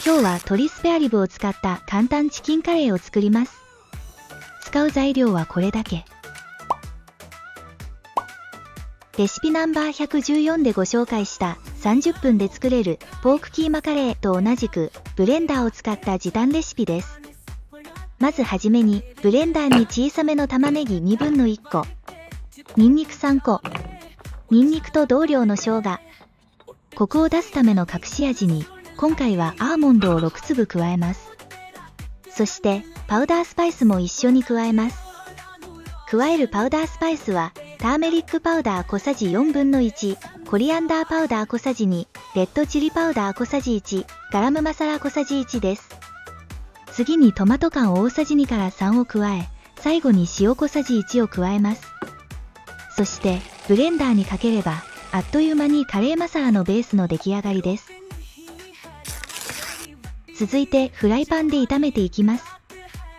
今日は鶏スペアリブを使った簡単チキンカレーを作ります。使う材料はこれだけ。レシピナンバー114でご紹介した30分で作れるポークキーマカレーと同じくブレンダーを使った時短レシピです。まずはじめにブレンダーに小さめの玉ねぎ1/2個、ニンニク3個、ニンニクと同量の生姜、コクを出すための隠し味に今回はアーモンドを6粒加えます。そしてパウダースパイスも一緒に加えます。加えるパウダースパイスはターメリックパウダー小さじ1/4、コリアンダーパウダー小さじ2、レッドチリパウダー小さじ1、ガラムマサラ小さじ1です。次にトマト缶大さじ2から3を加え、最後に塩小さじ1を加えます。そしてブレンダーにかければあっという間にカレーマサラのベースの出来上がりです。続いてフライパンで炒めていきます。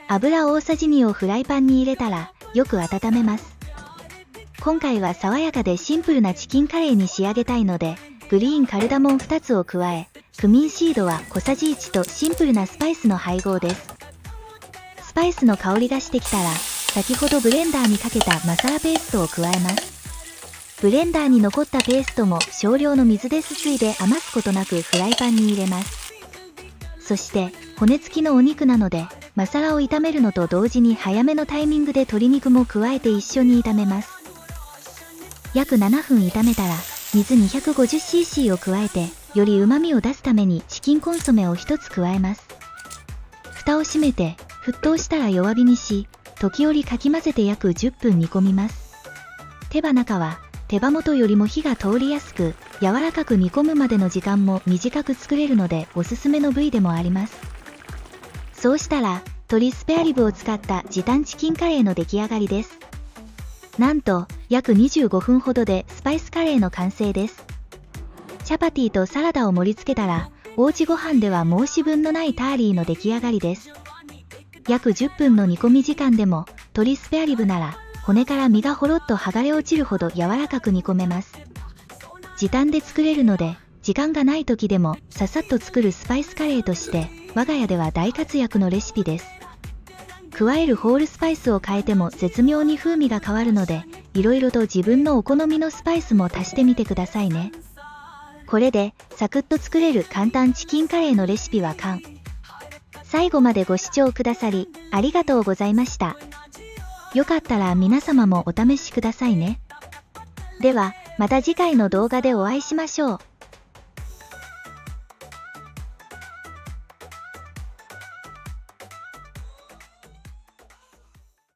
油大さじ2をフライパンに入れたらよく温めます。今回は爽やかでシンプルなチキンカレーに仕上げたいので、グリーンカルダモン2つを加え、クミンシードは小さじ1とシンプルなスパイスの配合です。スパイスの香りがしてきたら、先ほどブレンダーにかけたマサラペーストを加えます。ブレンダーに残ったペーストも少量の水ですすいで余すことなくフライパンに入れます。そして骨付きのお肉なのでマサラを炒めるのと同時に早めのタイミングで鶏肉も加えて一緒に炒めます。約7分炒めたら水 250cc を加えてより旨味を出すためにチキンコンソメを1つ加えます。蓋を閉めて沸騰したら弱火にし、時折かき混ぜて約10分煮込みます。手羽中は手羽元よりも火が通りやすく、柔らかく煮込むまでの時間も短く作れるのでおすすめの部位でもあります。そうしたら、鶏スペアリブを使った時短チキンカレーの出来上がりです。なんと、約25分ほどでスパイスカレーの完成です。チャパティとサラダを盛り付けたら、おうちご飯では申し分のないターリーの出来上がりです。約10分の煮込み時間でも、鶏スペアリブなら、骨から身がほろっと剥がれ落ちるほど柔らかく煮込めます。時短で作れるので、時間がない時でもささっと作るスパイスカレーとして、我が家では大活躍のレシピです。加えるホールスパイスを変えても絶妙に風味が変わるので、いろいろと自分のお好みのスパイスも足してみてくださいね。これでサクッと作れる簡単チキンカレーのレシピは完。最後までご視聴くださりありがとうございました。よかったら皆様もお試しくださいね。では、また次回の動画でお会いしましょう。